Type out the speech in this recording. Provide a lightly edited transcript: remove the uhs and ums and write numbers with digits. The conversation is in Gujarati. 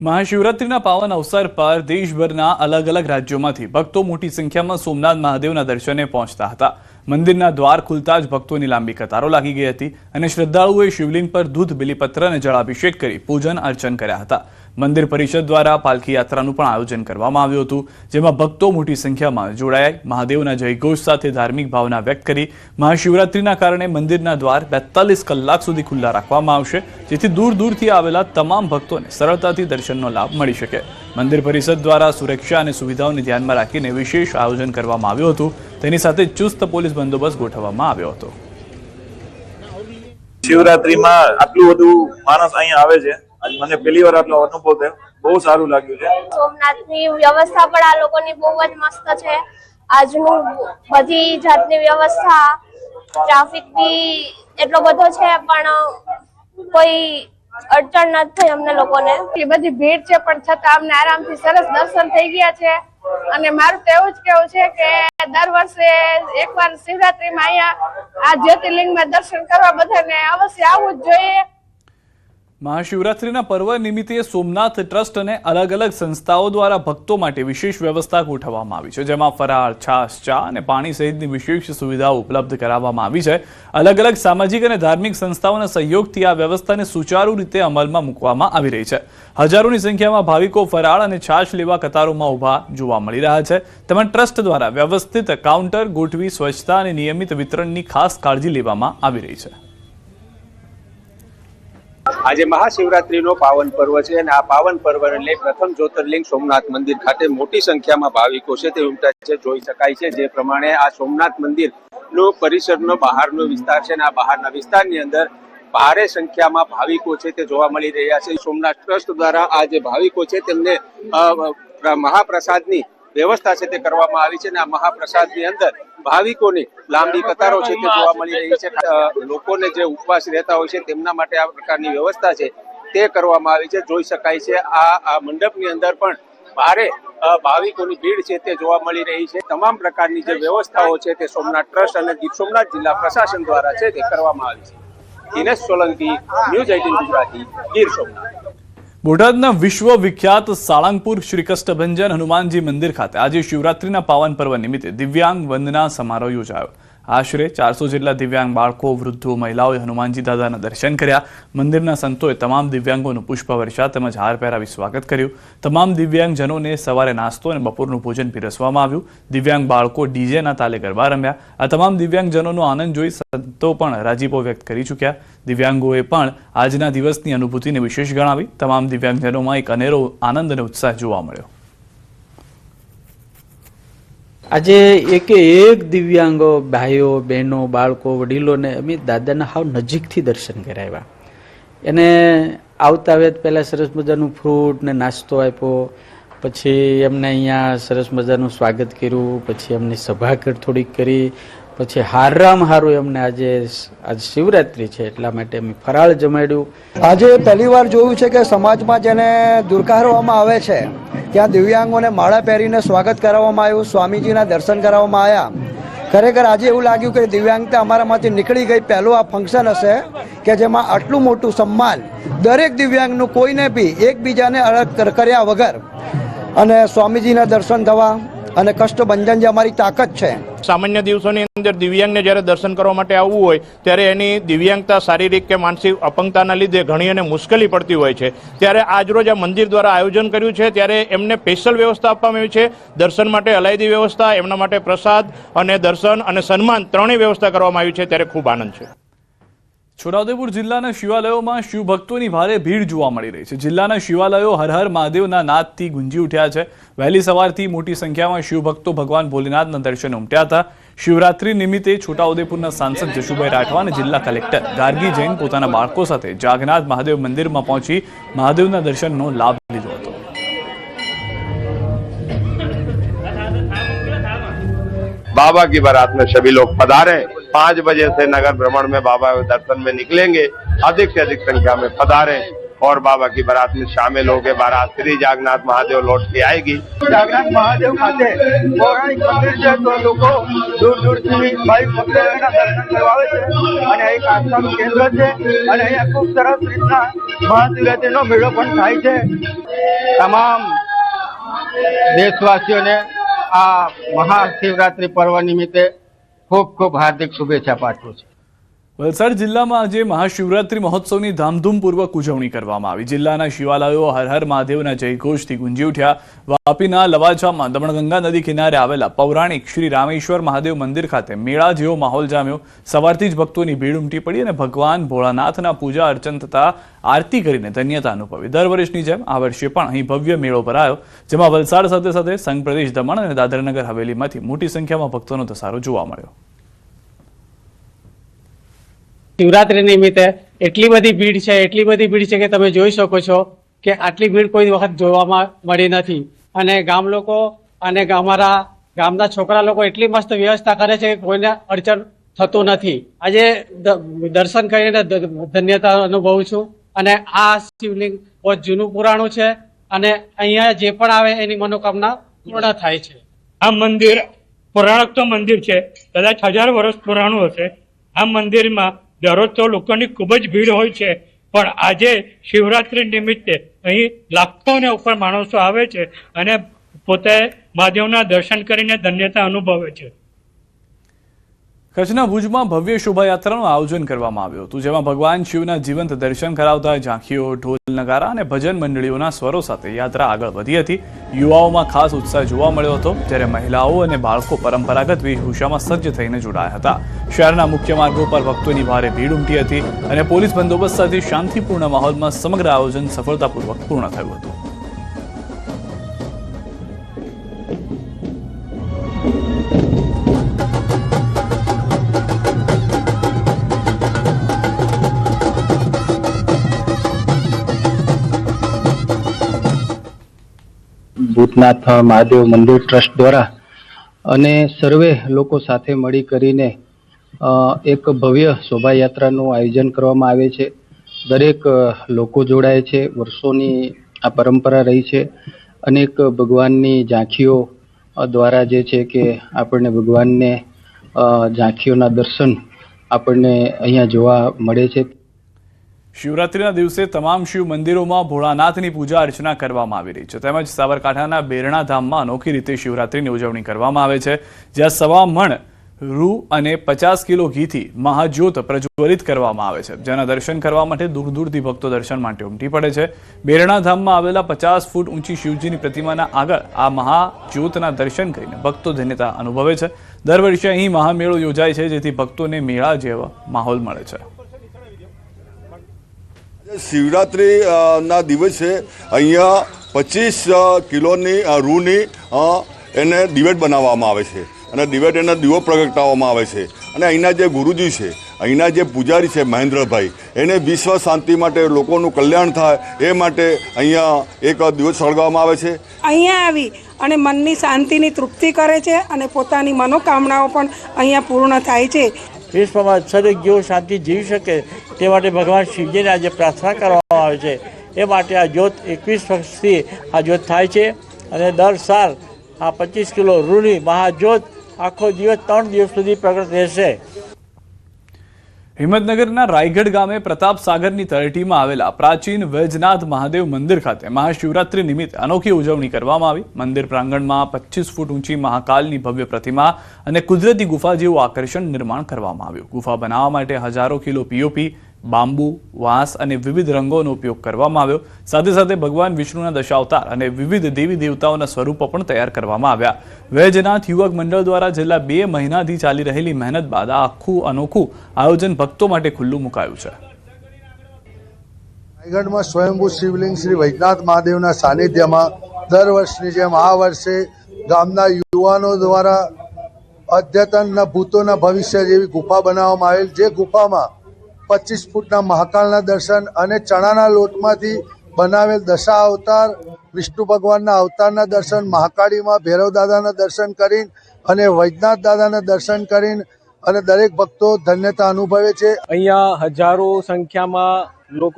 મહાશિવરાત્રિના પાવન અવસર પર દેશભરના અલગ અલગ રાજ્યોમાંથી ભક્તો મોટી સંખ્યામાં સોમનાથ મહાદેવના દર્શને પહોંચતા હતા। મંદિરના દ્વાર ખુલતા જ ભક્તોની લાંબી કતારો લાગી ગઈ હતી અને શ્રદ્ધાળુઓએ શિવલિંગ પર દૂધ બિલીપત્ર અને જળાભિષેક કરી પૂજન અર્ચન કર્યા હતા। મંદિર પરિષદ દ્વારા પાલખી યાત્રાનું પણ આયોજન કરવામાં આવ્યું હતું, જેમાં ભક્તો મોટી સંખ્યામાં જોડાયા મહાદેવના જયઘોષ સાથે ધાર્મિક ભાવના વ્યક્ત કરી। મહાશિવરાત્રિના કારણે મંદિરના દ્વાર 42 કલાક સુધી ખુલ્લા રાખવામાં આવશે, જેથી દૂર દૂરથી આવેલા તમામ ભક્તોને સરળતાથી દર્શનનો લાભ મળી શકે। મંદિર પરિષદ દ્વારા સુરક્ષા અને સુવિધાઓને ધ્યાનમાં રાખીને વિશેષ આયોજન કરવામાં આવ્યું હતું। તેની સાથે ચુસ્ત પોલીસ બંદોબસ્ત ગોઠવવામાં આવ્યો હતો। શિવરાત્રીમાં આટલું બધું માણસ અહીંયા આવે છે, આજ મને પહેલી વાર આટલો અનુભવ થયો, બહુ સારું લાગ્યું છે। સોમનાથની વ્યવસ્થા પણ આ લોકોની બહુ જ મસ્ત છે। આજનું બધી જાતની વ્યવસ્થા, ટ્રાફિક બી એટલો બધો છે, પણ કોઈ અડચણ નથી થઈ અમને લોકોને। એટલી બધી ભીડ છે પણ છતાં અમને આરામથી સરસ દર્શન થઈ ગયા છે। અને મારું તો એવું જ કેવું છે કે દર વર્ષે એકવાર શિવરાત્રીમાં અહીંયા આ જ્યોતિર્લિંગમાં દર્શન કરવા બધાને અવશ્ય આવવું જ જોઈએ। મહાશિવરાત્રિના પર્વ નિમિત્તે સોમનાથ ટ્રસ્ટ અને અલગ અલગ સંસ્થાઓ દ્વારા ભક્તો માટે વિશેષ વ્યવસ્થા ગોઠવવામાં આવી છે, જેમાં ફરાળ, છાશ, ચા અને પાણી સહિતની વિશેષ સુવિધાઓ ઉપલબ્ધ કરાવવામાં આવી છે। અલગ અલગ સામાજિક અને ધાર્મિક સંસ્થાઓના સહયોગથી આ વ્યવસ્થાને સુચારુ રીતે અમલમાં મૂકવામાં આવી રહી છે। હજારોની સંખ્યામાં ભાવિકો ફરાળ અને છાશ લેવા કતારોમાં ઊભા જોવા મળી રહ્યા છે। તેમજ ટ્રસ્ટ દ્વારા વ્યવસ્થિત કાઉન્ટર ગોઠવી સ્વચ્છતા અને નિયમિત વિતરણની ખાસ કાળજી લેવામાં આવી રહી છે। આજે મહાશિવરાત્રીનો પાવન પર્વ છે અને આ પાવન પર્વને લઈ પ્રથમ જ્યોતિર્લિંગ સોમનાથ મંદિર ખાતે મોટી સંખ્યામાં ભાવિકો છે તે ઉમટ્યા છે। જોઈ શકાય છે જે પ્રમાણે આ સોમનાથ મંદિરનો પરિસરનો બહારનો વિસ્તાર છે અને આ બહારના વિસ્તારની અંદર ભારે સંખ્યામાં ભાવિકો છે તે જોવા મળી રહ્યા છે। સોમનાથ ટ્રસ્ટ દ્વારા આ જે ભાવિકો છે તેમને મહાપ્રસાદની વ્યવસ્થા છે તે કરવામાં આવી છે અને આ મહાપ્રસાદની અંદર ભાવિકોની લાંબી કતારો છે તે જોવા મળી રહી છે। લોકોને જે ઉપવાસ રહેતા હોય છે તેમના માટે આ પ્રકારની વ્યવસ્થા છે તે કરવામાં આવી છે। જોઈ શકાય છે આ મંડપની અંદર પણ ભારે ભાવિકોની ભીડ છે તે જોવા મળી રહી છે। તમામ પ્રકારની જે વ્યવસ્થાઓ છે તે સોમનાથ ટ્રસ્ટ અને ગીર સોમનાથ જિલ્લા પ્રશાસન દ્વારા છે તે કરવામાં આવી છે। દિનેશ સોલંકી, ન્યૂઝ 18 ગુજરાતી, ગીર સોમનાથ। બોટાદના વિશ્વ વિખ્યાત સાળંગપુર શ્રી કષ્ટભંજન હનુમાનજી મંદિર ખાતે આજે શિવરાત્રિના પાવન પર્વ નિમિત્તે દિવ્યાંગ વંદના સમારોહ યોજાયો। આશરે 400 જેટલા દિવ્યાંગ બાળકો, વૃદ્ધો, મહિલાઓએ હનુમાનજી દાદાના દર્શન કર્યા। મંદિરના સંતોએ તમામ દિવ્યાંગોનું પુષ્પવર્ષા તેમજ હાર પહેરાવી સ્વાગત કર્યું। તમામ દિવ્યાંગજનોને સવારે નાસ્તો અને બપોરનું ભોજન પીરસવામાં આવ્યું। દિવ્યાંગ બાળકો ડીજેના તાલે ગરબા રમ્યા। આ તમામ દિવ્યાંગજનોનો આનંદ જોઈ સંતો પણ રાજીપો વ્યક્ત કરી ચૂક્યા। દિવ્યાંગોએ પણ આજના દિવસની અનુભૂતિને વિશેષ ગણાવી। તમામ દિવ્યાંગજનોમાં એક અનેરો આનંદ અને ઉત્સાહ જોવા મળ્યો। આજે એક દિવ્યાંગો ભાઈઓ, બહેનો, બાળકો, વડીલોને અમે દાદાના હાવ નજીકથી દર્શન કરાવ્યા। એને આવતા વેત પહેલાં સરસ મજાનું ફ્રૂટ ને નાસ્તો આપ્યો, પછી એમને અહીંયા સરસ મજાનું સ્વાગત કર્યું, પછી એમની સભા થોડીક કરી, પછી હારામ હારું એમને આજે શિવરાત્રિ છે એટલા માટે અમે ફરાળ જમાડ્યું। આજે પહેલી વાર જોયું છે કે સમાજમાં જેને દુર્કારવામાં આવે છે ત્યાં દિવ્યાંગોને માળા પહેરીને સ્વાગત કરાવવામાં આવ્યું, સ્વામીજીના દર્શન કરાવવામાં આવ્યા। ખરેખર આજે એવું લાગ્યું કે દિવ્યાંગતા અમારામાંથી નીકળી ગઈ। પહેલું આ ફંક્શન હશે કે જેમાં આટલું મોટું સન્માન દરેક દિવ્યાંગનું, કોઈને બી એકબીજાને અલગ કર્યા વગર અને સ્વામીજીના દર્શન થવા અને કષ્ટભંજન જે અમારી તાકાત છે। સામાન્ય દિવસોની અંદર દિવ્યાંગને જ્યારે દર્શન કરવા માટે આવવું હોય ત્યારે એની દિવ્યાંગતા શારીરિક કે માનસિક અપંગતાના લીધે ઘણી એને મુશ્કેલી પડતી હોય છે। ત્યારે આજરોજ આ મંદિર દ્વારા આયોજન કર્યું છે ત્યારે એમને સ્પેશિયલ વ્યવસ્થા આપવામાં આવી છે। દર્શન માટે અલાયદી વ્યવસ્થા, એમના માટે પ્રસાદ અને દર્શન અને સન્માન ત્રણેય વ્યવસ્થા કરવામાં આવી છે, ત્યારે ખૂબ આનંદ છે। છોટાઉદેપુર જિલ્લાના શિવાલયોમાં શિવભક્તોની ભારે ભીડ જોવા મળી રહી છે। જિલ્લાના શિવાલયો હર હર મહાદેવના નાદથી ગુંજી ઉઠ્યા છે। વહેલી સવારથી મોટી સંખ્યામાં શિવભક્તો ભગવાન ભોલેનાથના દર્શને ઉમટ્યા હતા। શિવરાત્રી નિમિત્તે છોટાઉદેપુરના સાંસદ જશુભાઈ રાઠવા અને જિલ્લા કલેક્ટર ગાર્ગી જૈન પોતાના બાળકો સાથે જાગનાથ મહાદેવ મંદિરમાં પહોંચી મહાદેવના દર્શનનો લાભ લીધો હતો। बाबा की बारात में सभी लोग पधारे। 5 बजे से नगर भ्रमण में बाबा के दर्शन में निकलेंगे। अधिक से अधिक संख्या में पधारे। और बाबा की बारात में शामिल होकर बारात श्री जागन्नाथ महादेव लौट के आएगी। જાગનાથ મહાદેવ ખાતે પૌરાણિક મંદિર છે તો લોકો દૂર દૂરથી ભાઈ ભક્તો એના દર્શન કરવા આવે છે અને એક આસ્થાનું કેન્દ્ર છે અને અહીંયા ખૂબ સરસ રીતના મહાશિવરાત્રીનો મેળો પણ થાય છે। તમામ દેશવાસીઓને આ મહાશિવરાત્રી પર્વ નિમિત્તે ખૂબ ખૂબ હાર્દિક શુભેચ્છા પાઠવું છું। વલસાડ જિલ્લામાં આજે મહાશિવરાત્રી મહોત્સવની ધામધૂમપૂર્વક ઉજવણી કરવામાં આવી। જિલ્લાના શિવાલયો હર હર મહાદેવના જયઘોષથી ગુંજી ઉઠ્યા। વાપીના લવાજામાં દમણગંગા નદી કિનારે આવેલા પૌરાણિક શ્રી રામેશ્વર મહાદેવ મંદિર ખાતે મેળા જેવો માહોલ જામ્યો। સવારથી જ ભક્તોની ભીડ ઉમટી પડી અને ભગવાન ભોળાનાથના પૂજા અર્ચન તથા આરતી કરીને ધન્યતા અનુભવી। દર વર્ષની જેમ આ વર્ષે પણ અહીં ભવ્ય મેળો ભરાયો, જેમાં વલસાડ સાથે સાથે સંઘ પ્રદેશ દમણ અને દાદરાનગર હવેલીમાંથી મોટી સંખ્યામાં ભક્તોનો ધસારો જોવા મળ્યો। શિવરાત્રી નિમિત્તે એટલી બધી ભીડ છે કે તમે જોઈ શકો છો કે આટલી ભીડ કોઈ વખત જોવામાં મળી નથી અને ગામ લોકો અને અમારા ગામના છોકરા લોકો એટલી મસ્ત વ્યવસ્થા કરે છે કે કોઈને અડચણ થતું નથી। આજે દર્શન કરીને ધન્યતા અનુભવું છું અને આ શિવલિંગ બહુ જૂનું પુરાણું છે અને અહીંયા જે પણ આવે એની મનોકામના પૂર્ણ થાય છે। આ મંદિર પૌરાણિક તો મંદિર છે, કદાચ 1000 વર્ષ પુરાણું હશે। આ મંદિરમાં દરરોજ તો લોકોની ખૂબ જ ભીડ હોય છે, પણ આજે શિવરાત્રી નિમિત્તે અહીં લાખોને ઉપર માણસો આવે છે અને પોતે મહાદેવના દર્શન કરીને ધન્યતા અનુભવે છે। કચ્છના ભુજમાં ભવ્ય શોભાયાત્રાનું આયોજન કરવામાં આવ્યું હતું, જેમાં ભગવાન શિવના જીવંત દર્શન કરાવતા ઝાંખીઓ, ઢોલ નગારા અને ભજન મંડળીઓના સ્વરો સાથે યાત્રા આગળ વધી હતી। યુવાઓમાં ખાસ ઉત્સાહ જોવા મળ્યો હતો, જ્યારે મહિલાઓ અને બાળકો પરંપરાગત વેશભૂષામાં સજ્જ થઈને જોડાયા હતા। શહેરના મુખ્ય માર્ગો પર ભક્તોની ભારે ભીડ ઉમટી હતી અને પોલીસ બંદોબસ્ત સાથે શાંતિપૂર્ણ માહોલમાં સમગ્ર આયોજન સફળતાપૂર્વક પૂર્ણ થયું હતું। ભૂતનાથ મહાદેવ મંદિર ટ્રસ્ટ દ્વારા અને સર્વે લોકો સાથે મળી કરીને એક ભવ્ય શોભાયાત્રાનું આયોજન કરવામાં આવે છે। દરેક લોકો જોડાય છે, વર્ષોની આ પરંપરા રહી છે। અનેક ભગવાનની ઝાંખીઓ દ્વારા જે છે કે આપણને ભગવાનને ઝાંખીઓના દર્શન આપણને અહીંયા જોવા મળે છે। શિવરાત્રીના દિવસે તમામ શિવ મંદિરોમાં ભોળાનાથની પૂજા અર્ચના કરવામાં આવી રહી છે, તેમજ સાબરકાંઠાના બેરણા ધામમાં અનોખી રીતે શિવરાત્રીની ઉજવણી કરવામાં આવે છે, જ્યાં 1.25 મણ રૂ અને 50 કિલો ઘીથી મહાજ્યોત પ્રજ્વલિત કરવામાં આવે છે, જેના દર્શન કરવા માટે દૂર દૂરથી ભક્તો દર્શન માટે ઉમટી પડે છે। બેરણા ધામમાં આવેલા 50 ફૂટ ઊંચી શિવજીની પ્રતિમાના આગળ આ મહાજ્યોતના દર્શન કરીને ભક્તો ધન્યતા અનુભવે છે। દર વર્ષે અહીં મહામેળો યોજાય છે, જેથી ભક્તોને મેળા જેવો માહોલ મળે છે। શિવરાત્રી ના દિવસે અહીંયા 25 કિલોની રૂની એને દિવેટ બનાવવામાં આવે છે અને દિવેટ એના દીવો પ્રગટાવવામાં આવે છે અને અહીંના જે ગુરુજી છે, અહીંના જે પૂજારી છે મહેન્દ્રભાઈ, એને વિશ્વ શાંતિ માટે, લોકોનું કલ્યાણ થાય એ માટે અહીંયા એક દિવસ સળગાવવામાં આવે છે। અહીંયા આવી અને મનની શાંતિની તૃપ્તિ કરે છે અને પોતાની મનોકામનાઓ પણ અહીંયા પૂર્ણ થાય છે। વિશ્વમાં દરેક જીવ શાંતિ જીવી શકે તે માટે ભગવાન શિવજીને આજે પ્રાર્થના કરવામાં આવે છે। એ માટે આ જ્યોત 21 વર્ષથી આ જ્યોત થાય છે અને દર સાલ આ 25 કિલો રૂની મહાજ્યોત આખો દિવસ 3 દિવસ સુધી પ્રગટ રહેશે। હિંમતનગરના રાયગઢ ગામે પ્રતાપ સાગરની તળેટીમાં આવેલા પ્રાચીન વૈજનાથ મહાદેવ મંદિર ખાતે મહાશિવરાત્રી નિમિત્તે અનોખી ઉજવણી કરવામાં આવી। મંદિર પ્રાંગણમાં 25 ફૂટ ઊંચી મહાકાલની ભવ્ય પ્રતિમા અને કુદરતી ગુફા જેવું આકર્ષણ નિર્માણ કરવામાં આવ્યું। ગુફા બનાવવા માટે હજારો કિલો પીઓપી, બાંબુ, વાંસ અને વિવિધ રંગોનો ઉપયોગ કરવામાં આવ્યો। સાથે સાથે ભગવાન વિષ્ણુના દશાવતાર અને વિવિધ દેવી દેવતાઓના સ્વરૂપો પણ તૈયાર કરવામાં આવ્યા। વૈજનાથ યુવક મંડળ દ્વારા છેલ્લા 2 મહિનાથી ચાલી રહેલી મહેનત બાદ આ આખું અનોખું આયોજન ભક્તો માટે ખુલ્લું મુકાયું છે। રાયગઢમાં સ્વયંભૂ શિવલિંગ શ્રી વૈજનાથ મહાદેવના સાનિધ્યમાં દર વર્ષની જેમ આ વર્ષે ગામના યુવાનો દ્વારા અદ્યતનના ભૂતોના ભવિષ્ય જેવી ગુફા બનાવવામાં આવેલ, જે ગુફામાં 25 ફૂટના મહાકાલના દર્શન અને ચણાના લોટમાંથી બનાવેલ દશા અવતાર, વિષ્ણુ ભગવાનના અવતારના દર્શન, મહાકાળીમાં ભૈરવ દાદાના દર્શન કરીને અને વૈજનાથ દાદાના દર્શન કરીને અને દરેક ભક્તો ધન્યતા અનુભવે છે। અહીંયા હજારો સંખ્યામાં લોકો